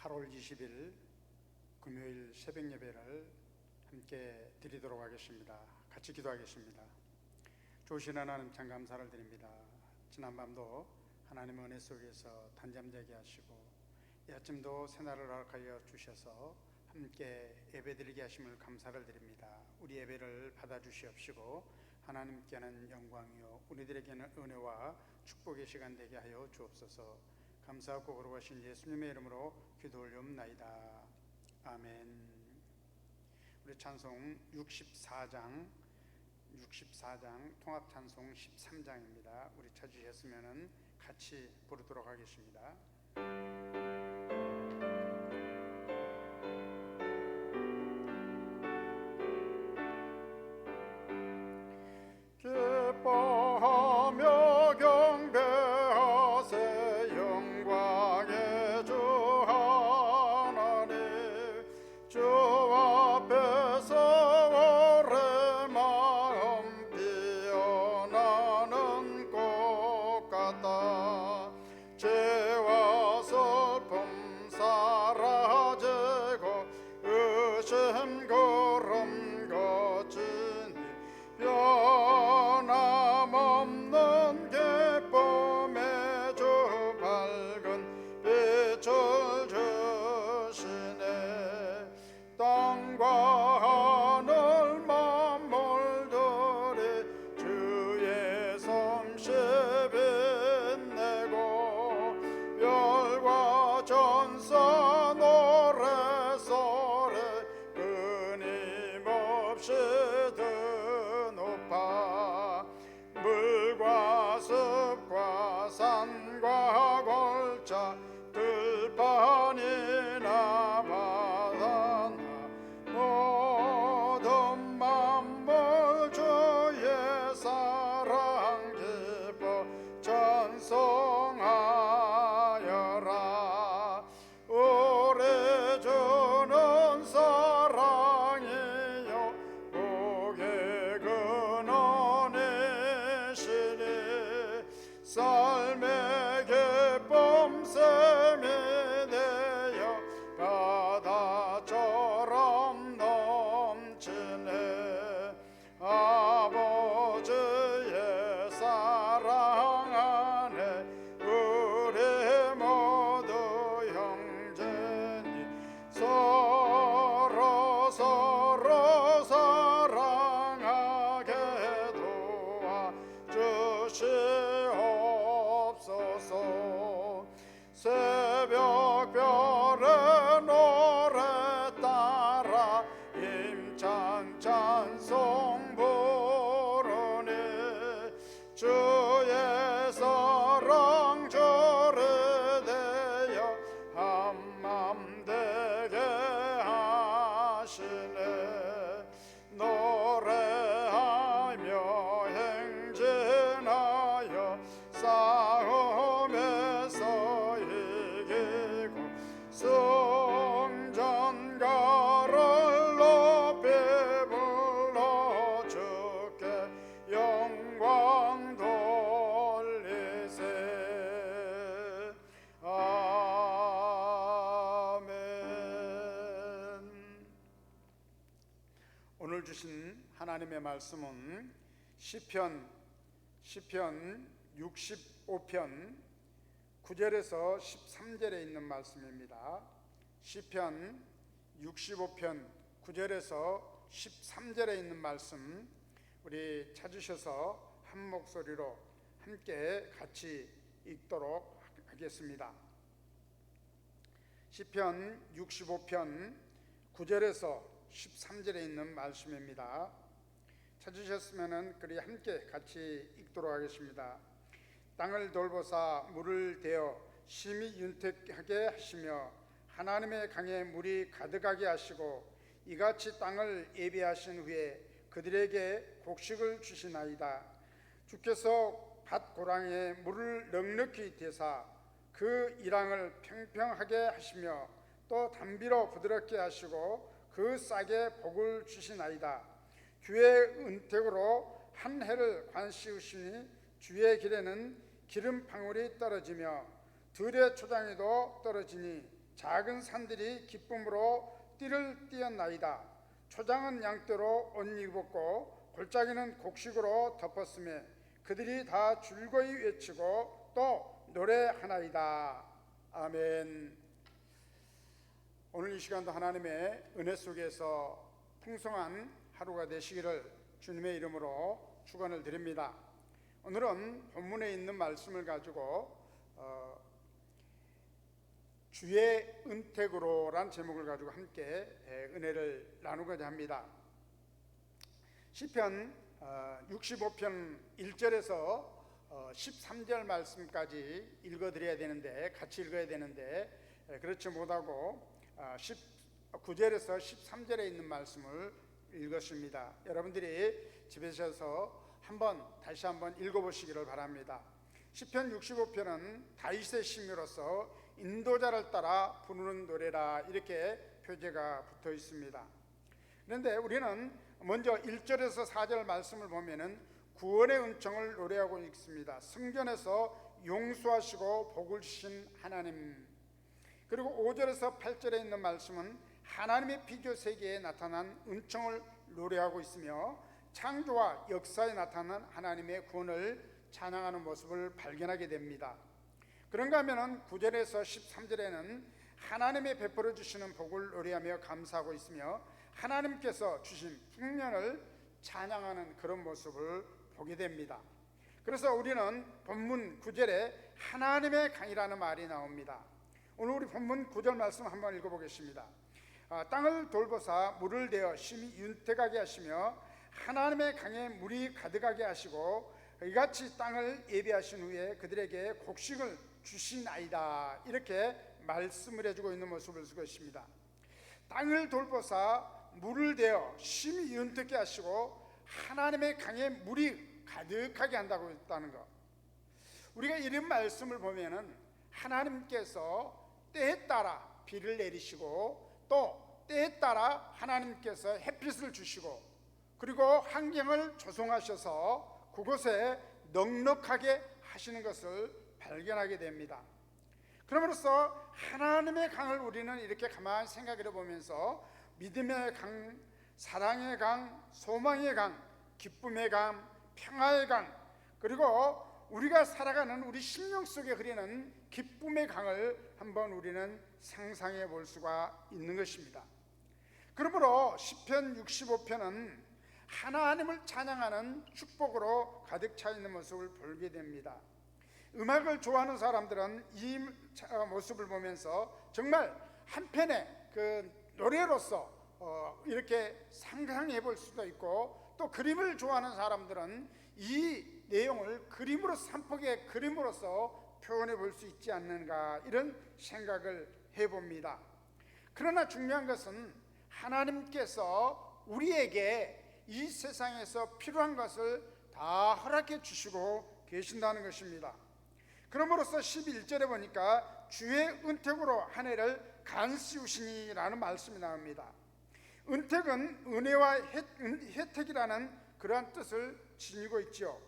8월 20일 금요일 새벽 예배를 함께 드리도록 하겠습니다. 같이 기도하겠습니다. 좋으신 하나님 참 감사를 드립니다. 지난밤도 하나님의 은혜 속에서 단잠자게 하시고 이 아침도 새날을 허락하여 주셔서 함께 예배드리게 하심을 감사를 드립니다. 우리 예배를 받아주시옵시고 하나님께는 영광이요 우리들에게는 은혜와 축복의 시간 되게 하여 주옵소서. 감사하고 거룩하신 예수님의 이름으로 기도 올리옵나이다. 아멘. 우리 찬송 64장 통합 찬송 13장입니다. 우리 찾으셨으면 같이 부르도록 하겠습니다. 기뻐하며 경배하세 영광의 주 하나님, 주 앞에서 오래 마음 피어나는 꽃 같다. 죄와 슬픔 사라지고 의심 구름 거치니 변함없는 기쁨의 주 밝은 빛을 주시네. 땅과 하늘 만물들이 주의 솜씨 빛내고 별과 전사 노래소리 끊임없이 드높아. 물과 습과 산과 골짜 들판이나 바다나 모든 만물 주의 사랑 기뻐 찬송하여라. 우리 주는 사랑이요 복의 근원이시니 삶의 기쁨 샘이 되어 바다처럼 넘치네. 아버지의 사랑 안에 우리 모두 형제니 서로 사랑하게 도와 주시옵소서. 새벽별의 노래 따라 힘찬 찬송 부르니 주의 사랑 저를 되어 한맘 되게 하시네. 노래하며 행진하여 싸움에서 이기고 성전가를 높이 불러 주께 영광 돌리세. 아멘. 오늘 주신 하나님의 말씀은 시편 65편 9절에서 13절에 있는 말씀입니다. 시편 65편 9절에서 13절에 있는 말씀, 우리 찾으셔서 한 목소리로 함께 같이 읽도록 하겠습니다. 시편 65편 9절에서 13절에 있는 말씀입니다. 찾으셨으면 그리 함께 같이 읽도록 하겠습니다. 땅을 돌보사 물을 대어 심히 윤택하게 하시며 하나님의 강에 물이 가득하게 하시고 이같이 땅을 예비하신 후에 그들에게 곡식을 주시나이다. 주께서 밭 고랑에 물을 넉넉히 대사 그 이랑을 평평하게 하시며 또 담비로 부드럽게 하시고 그 싹에 복을 주시나이다. 주의 은택으로 한 해를 관시우시니 주의 길에는 기름 방울이 떨어지며 들의 초장에도 떨어지니 작은 산들이 기쁨으로 띠를 띠었나이다. 초장은 양떼로 옷 입었고 골짜기는 곡식으로 덮었으며 그들이 다 즐거이 외치고 또 노래하나이다. 아멘. 오늘 이 시간도 하나님의 은혜 속에서 풍성한 하루가 되시기를 주님의 이름으로 축원을 드립니다. 오늘은 본문에 있는 말씀을 가지고 주의 은택으로란 제목을 가지고 함께 은혜를 나누고자 합니다. 시편 65편 1절에서 13절 말씀까지 읽어드려야 되는데, 같이 읽어야 되는데 그렇지 못하고 19절에서 13절에 있는 말씀을 읽었습니다. 여러분들이 집에서 다시 한번 읽어보시기를 바랍니다. 시편 65편은 다윗의 시묘로서 인도자를 따라 부르는 노래라, 이렇게 표제가 붙어 있습니다. 그런데 우리는 먼저 1절에서 4절 말씀을 보면은 구원의 은총을 노래하고 있습니다. 성전에서 용서하시고 복을 주신 하나님. 그리고 5절에서 8절에 있는 말씀은 하나님의 비교 세계에 나타난 은총을 노래하고 있으며 창조와 역사에 나타난 하나님의 구원을 찬양하는 모습을 발견하게 됩니다. 그런가 하면 9절에서 13절에는 하나님의 베풀어 주시는 복을 노래하며 감사하고 있으며 하나님께서 주신 풍년을 찬양하는 그런 모습을 보게 됩니다. 그래서 우리는 본문 9절에 하나님의 강이라는 말이 나옵니다. 오늘 우리 본문 9절 말씀 한번 읽어보겠습니다. 땅을 돌보사 물을 대어 심히 윤택하게 하시며 하나님의 강에 물이 가득하게 하시고 이같이 땅을 예비하신 후에 그들에게 곡식을 주시나이다, 이렇게 말씀을 해주고 있는 모습을 쓰고 있습니다. 땅을 돌보사 물을 대어 심히 윤택하게 하시고 하나님의 강에 물이 가득하게 한다고 했다는 것. 우리가 이런 말씀을 보면은 하나님께서 때에 따라 비를 내리시고 또 때에 따라 하나님께서 햇빛을 주시고 그리고 환경을 조성하셔서 그곳에 넉넉하게 하시는 것을 발견하게 됩니다. 그러므로써 하나님의 강을 우리는 이렇게 가만히 생각해 보면서 믿음의 강, 사랑의 강, 소망의 강, 기쁨의 강, 평화의 강, 그리고 우리가 살아가는 우리 심령 속에 흐르는 기쁨의 강을 한번 우리는 상상해 볼 수가 있는 것입니다. 그러므로 시편 65편은 하나님을 찬양하는 축복으로 가득 차 있는 모습을 보게 됩니다. 음악을 좋아하는 사람들은 이 모습을 보면서 정말 한편의 그 노래로서 이렇게 상상해 볼 수도 있고, 또 그림을 좋아하는 사람들은 이 내용을 그림으로서, 한 폭의 그림으로서 표현해 볼 수 있지 않는가, 이런 생각을 해봅니다. 그러나 중요한 것은 하나님께서 우리에게 이 세상에서 필요한 것을 다 허락해 주시고 계신다는 것입니다. 그러므로서 11절에 보니까 주의 은택으로 한 해를 간씌우시니 라는 말씀이 나옵니다. 은택은 은혜와 혜택이라는 그러한 뜻을 지니고 있죠.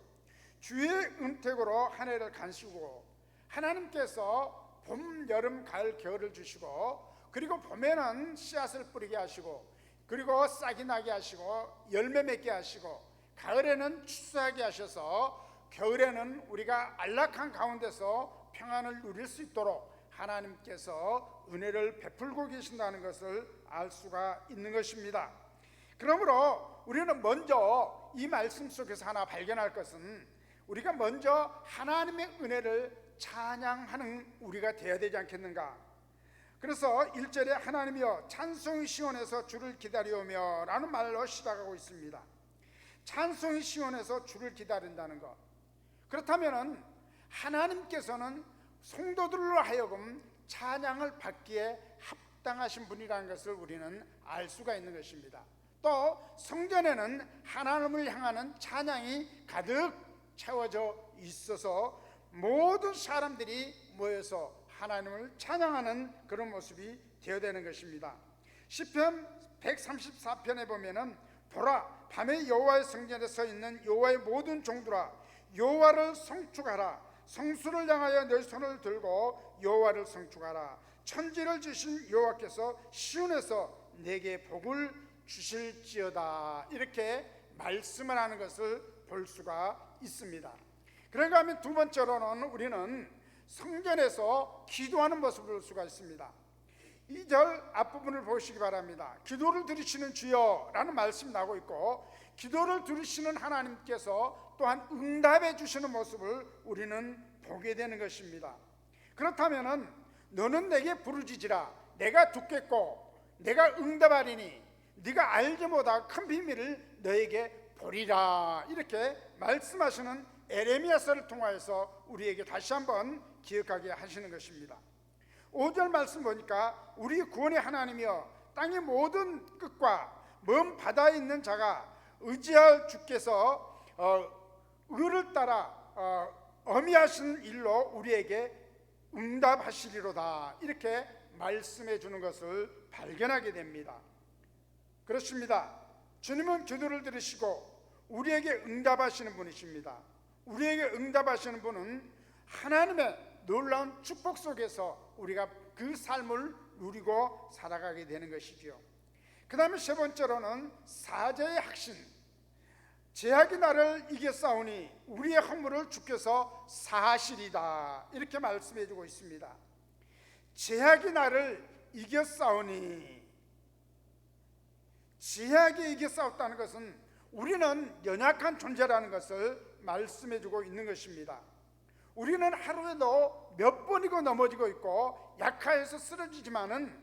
주의 은택으로 한 해를 간씌우고, 하나님께서 봄, 여름, 가을, 겨울을 주시고, 그리고 봄에는 씨앗을 뿌리게 하시고, 그리고 싹이 나게 하시고, 열매 맺게 하시고, 가을에는 추수하게 하셔서 겨울에는 우리가 안락한 가운데서 평안을 누릴 수 있도록 하나님께서 은혜를 베풀고 계신다는 것을 알 수가 있는 것입니다. 그러므로 우리는 먼저 이 말씀 속에서 하나 발견할 것은, 우리가 먼저 하나님의 은혜를 찬양하는 우리가 되어야 되지 않겠는가. 그래서 1절에 하나님이여 찬송이 시온에서 주를 기다리오며 라는 말로 시작하고 있습니다. 찬송이 시온에서 주를 기다린다는 것. 그렇다면 하나님께서는 성도들로 하여금 찬양을 받기에 합당하신 분이라는 것을 우리는 알 수가 있는 것입니다. 또 성전에는 하나님을 향하는 찬양이 가득 채워져 있어서 모든 사람들이 모여서 하나님을 찬양하는 그런 모습이 되어야 되는 것입니다. 시편 134편에 보면은 보라, 밤에 여호와의 성전에 서 있는 여호와의 모든 종들아 여호와를 성축하라. 성수를 향하여 내 손을 들고 여호와를 성축하라. 천지를 지신 여호와께서 시온에서 내게 복을 주실지어다, 이렇게 말씀을 하는 것을 볼 수가 있습니다. 그런가 하면 두 번째로는 우리는 성전에서 기도하는 모습을 볼 수가 있습니다. 2절 앞부분을 보시기 바랍니다. 기도를 들으시는 주여 라는 말씀이 나오고 있고, 기도를 들으시는 하나님께서 또한 응답해 주시는 모습을 우리는 보게 되는 것입니다. 그렇다면 너는 내게 부르짖으라, 내가 듣겠고 내가 응답하리니 네가 알지 못할 큰 비밀을 너에게 보리라, 이렇게 말씀하시는 에레미야서를 통하여서 우리에게 다시 한번 기억하게 하시는 것입니다. 5절 말씀 보니까 우리 구원의 하나님이여 땅의 모든 끝과 먼 바다에 있는 자가 의지할 주께서 의를 따라 어미하신 일로 우리에게 응답하시리로다, 이렇게 말씀해 주는 것을 발견하게 됩니다. 그렇습니다. 주님은 기도를 들으시고 우리에게 응답하시는 분이십니다. 우리에게 응답하시는 분은 하나님의 놀라운 축복 속에서 우리가 그 삶을 누리고 살아가게 되는 것이지요. 그 다음에 세 번째로는 사자의 확신, 제약이 나를 이겼사오니 우리의 허물을 주께서 사하시리다, 이렇게 말씀해 주고 있습니다. 제약이 나를 이겼사오니, 제약이 이겼사왔다는 것은 우리는 연약한 존재라는 것을 말씀해 주고 있는 것입니다. 우리는 하루에도 몇 번이고 넘어지고 있고 약하여서 쓰러지지만은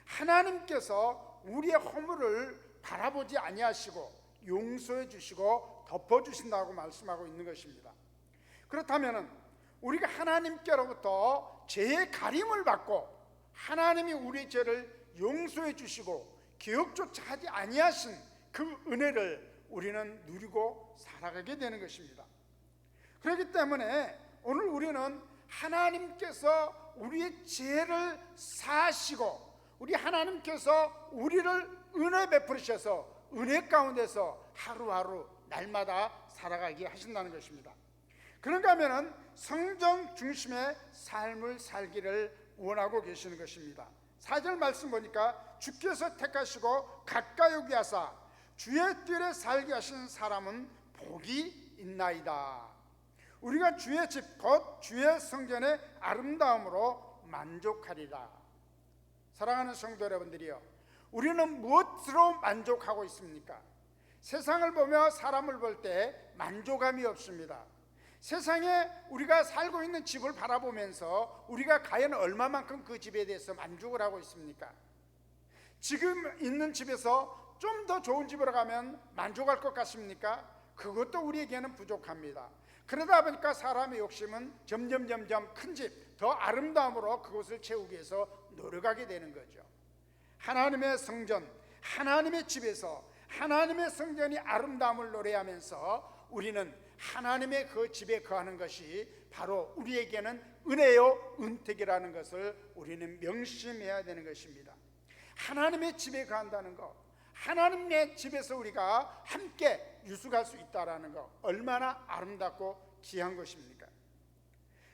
하나님께서 우리의 허물을 바라보지 아니하시고 용서해 주시고 덮어 주신다고 말씀하고 있는 것입니다. 그렇다면 우리가 하나님께로부터 죄의 가림을 받고 하나님이 우리의 죄를 용서해 주시고 기억조차 하지 아니하신 그 은혜를 우리는 누리고 살아가게 되는 것입니다. 그렇기 때문에 오늘 우리는 하나님께서 우리의 죄를 사하시고 우리 하나님께서 우리를 은혜 베풀으셔서 은혜 가운데서 하루하루 날마다 살아가게 하신다는 것입니다. 그런가 하면 성전 중심의 삶을 살기를 원하고 계시는 것입니다. 4절 말씀 보니까 주께서 택하시고 가까이 오게 하사 주의 뜰에 살게 하신 사람은 복이 있나이다. 우리가 주의 집 곧 주의 성전의 아름다움으로 만족하리라. 사랑하는 성도 여러분들이요, 우리는 무엇으로 만족하고 있습니까? 세상을 보며 사람을 볼 때 만족감이 없습니다. 세상에 우리가 살고 있는 집을 바라보면서 우리가 과연 얼마만큼 그 집에 대해서 만족을 하고 있습니까? 지금 있는 집에서 좀 더 좋은 집으로 가면 만족할 것 같습니까? 그것도 우리에게는 부족합니다. 그러다 보니까 사람의 욕심은 점점 큰 집, 더 아름다움으로 그것을 채우기 위해서 노력하게 되는 거죠. 하나님의 성전, 하나님의 집에서 하나님의 성전이 아름다움을 노래하면서 우리는 하나님의 그 집에 거하는 것이 바로 우리에게는 은혜요 은택이라는 것을 우리는 명심해야 되는 것입니다. 하나님의 집에 거한다는 것, 하나님의 집에서 우리가 함께 유숙할 수 있다는 것, 얼마나 아름답고 귀한 것입니까?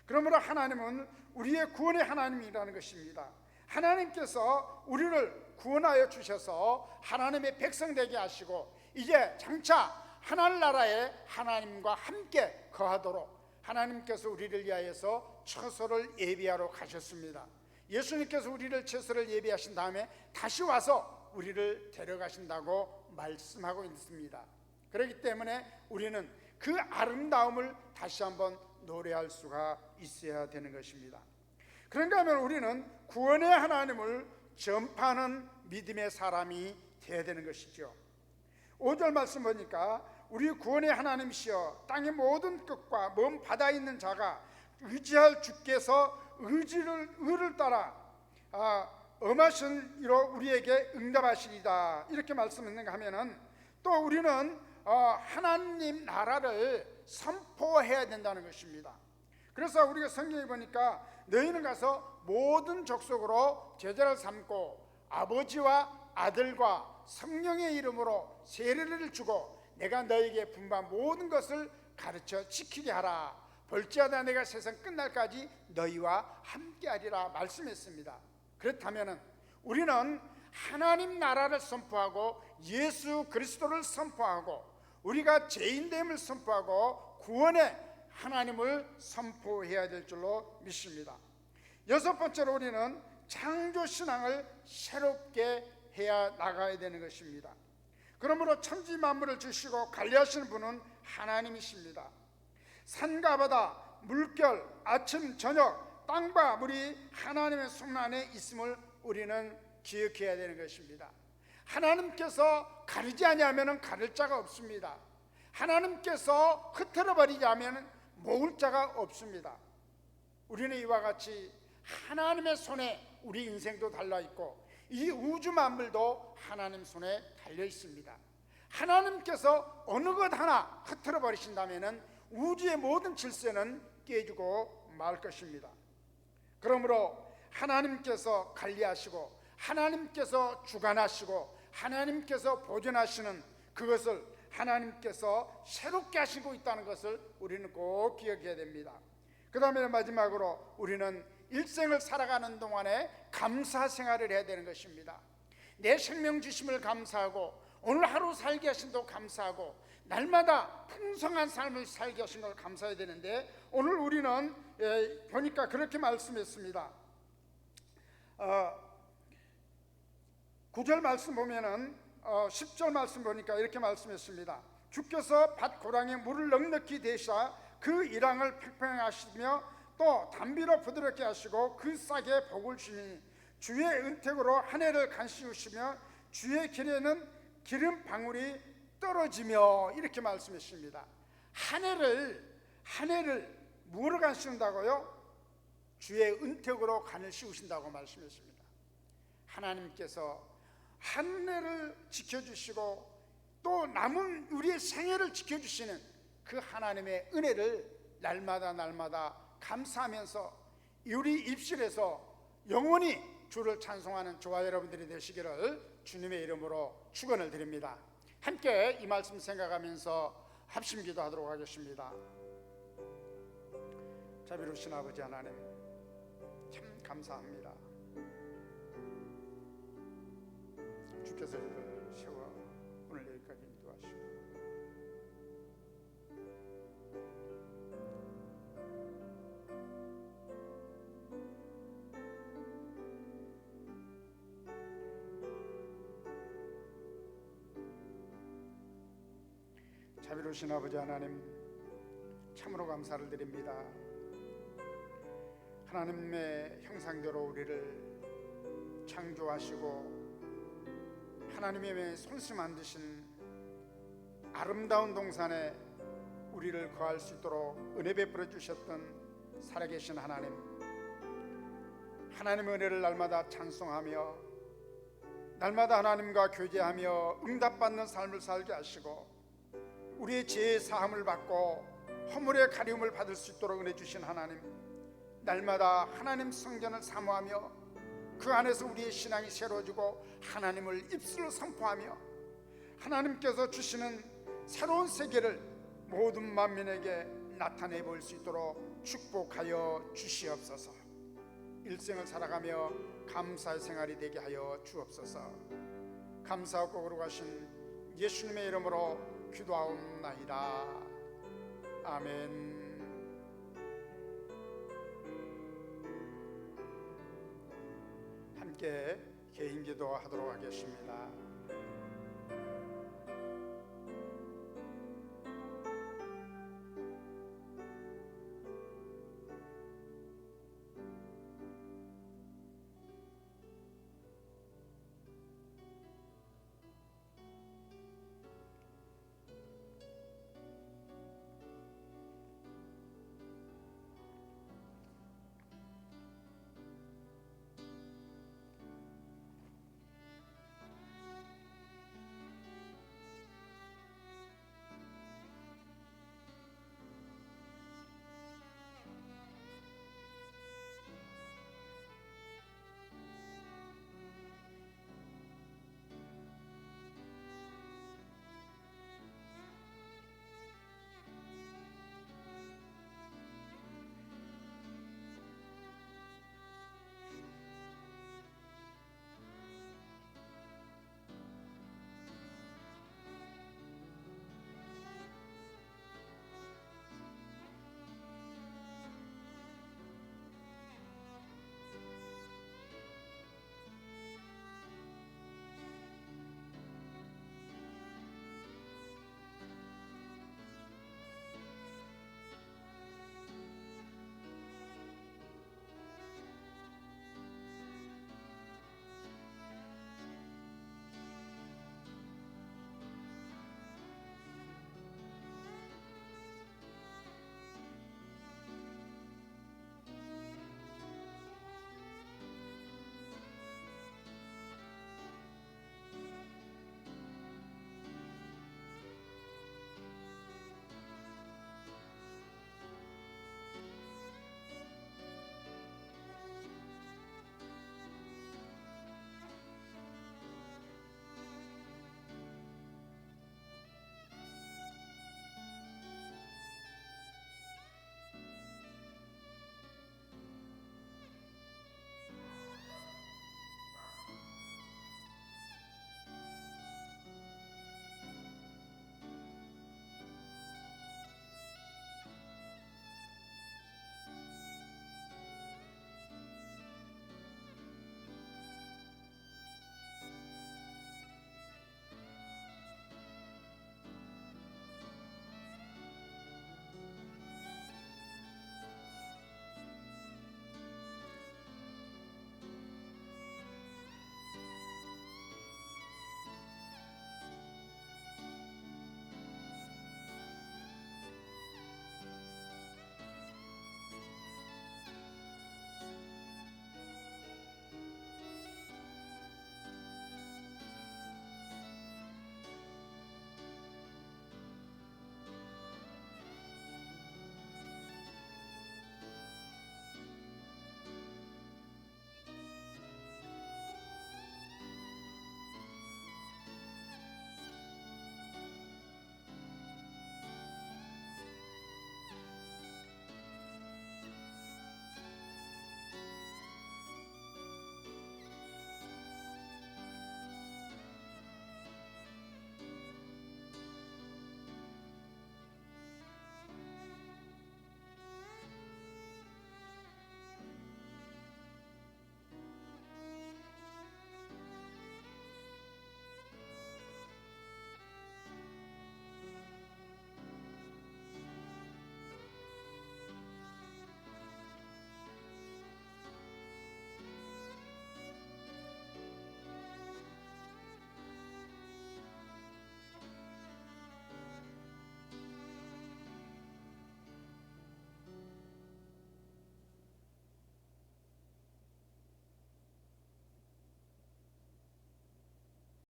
그러므로 하나님은 우리의 구원의 하나님이라는 것입니다. 하나님께서 우리를 구원하여 주셔서 하나님의 백성 되게 하시고 이제 장차 하늘나라에 하나님과 함께 거하도록 하나님께서 우리를 위하여서 처소를 예비하러 가셨습니다. 예수님께서 우리를 처소를 예비하신 다음에 다시 와서 우리를 데려가신다고 말씀하고 있습니다. 그렇기 때문에 우리는 그 아름다움을 다시 한번 노래할 수가 있어야 되는 것입니다. 그런가 하면 우리는 구원의 하나님을 전파하는 믿음의 사람이 되어야 되는 것이죠. 5절 말씀 보니까 우리 구원의 하나님이시여 땅의 모든 끝과 먼 바다에 있는 자가 의지할 주께서 의를 따라 엄하신 이로 우리에게 응답하시리다, 이렇게 말씀했는가 하면은 또 우리는 하나님 나라를 선포해야 된다는 것입니다. 그래서 우리가 성경에 보니까 너희는 가서 모든 족속으로 제자를 삼고 아버지와 아들과 성령의 이름으로 세례를 주고 내가 너희에게 분부한 모든 것을 가르쳐 지키게 하라. 볼지어다 내가 세상 끝날까지 너희와 함께하리라 말씀했습니다. 그렇다면 우리는 하나님 나라를 선포하고 예수 그리스도를 선포하고 우리가 죄인됨을 선포하고 구원의 하나님을 선포해야 될 줄로 믿습니다. 여섯 번째로 우리는 창조신앙을 새롭게 해야 나가야 되는 것입니다. 그러므로 천지 만물을 주시고 관리하시는 분은 하나님이십니다. 산과 바다, 물결, 아침, 저녁, 땅과 물이 하나님의 손 안에 있음을 우리는 기억해야 되는 것입니다. 하나님께서 가리지 아니하면 가릴 자가 없습니다. 하나님께서 흩어져 버리지 않으면 모을 자가 없습니다. 우리는 이와 같이 하나님의 손에 우리 인생도 달려있고 이 우주 만물도 하나님 손에 달려 있습니다. 하나님께서 어느 것 하나 흐트러 버리신다면 우주의 모든 질서는 깨지고 말 것입니다. 그러므로 하나님께서 관리하시고 하나님께서 주관하시고 하나님께서 보존하시는 그것을 하나님께서 새롭게 하시고 있다는 것을 우리는 꼭 기억해야 됩니다. 그 다음에 마지막으로 우리는 일생을 살아가는 동안에 감사 생활을 해야 되는 것입니다. 내 생명 주심을 감사하고 오늘 하루 살게 하신 도 감사하고 날마다 풍성한 삶을 살게 하신 걸 감사해야 되는데 오늘 우리는 보니까 그렇게 말씀했습니다. 9절 말씀 보면은 10절 말씀 보니까 이렇게 말씀했습니다. 주께서 밭 고랑에 물을 넉넉히 대사 그 일항을 평평하게 하시며 또 담비로 부드럽게 하시고 그 싹에 복을 주니 주의 은택으로 한 해를 간시우시며 주의 길에는 기름 방울이 떨어지며 이렇게 말씀했습니다. 한 해를 무엇을 간시운다고요? 주의 은택으로 간을 씌우신다고 말씀했습니다. 하나님께서 한 해를 지켜주시고 또 남은 우리의 생애를 지켜주시는 그 하나님의 은혜를 날마다 감사하면서 우리 입술에서 영원히 주를 찬송하는 저와 여러분들이 되시기를 주님의 이름으로 축원을 드립니다. 함께 이 말씀 생각하면서 합심기도 하도록 하겠습니다. 자비로우신 아버지 하나님, 참 감사합니다. 주께서 저를 세워 오늘 여기까지 인도하시고 자비로우신 아버지 하나님, 참으로 감사를 드립니다. 하나님의 형상대로 우리를 창조하시고 하나님의 손수 만드신 아름다운 동산에 우리를 거할 수 있도록 은혜 베풀어 주셨던 살아계신 하나님, 하나님의 은혜를 날마다 찬송하며 날마다 하나님과 교제하며 응답받는 삶을 살게 하시고 우리의 죄의 사함을 받고 허물의 가리움을 받을 수 있도록 은혜 주신 하나님, 날마다 하나님 성전을 사모하며 그 안에서 우리의 신앙이 새로워지고 하나님을 입술로 선포하며 하나님께서 주시는 새로운 세계를 모든 만민에게 나타내 볼 수 있도록 축복하여 주시옵소서. 일생을 살아가며 감사의 생활이 되게 하여 주옵소서. 감사하고 거룩하신 예수님의 이름으로 기도하옵나이다. 아멘. 함께 개인기도 하도록 하겠습니다.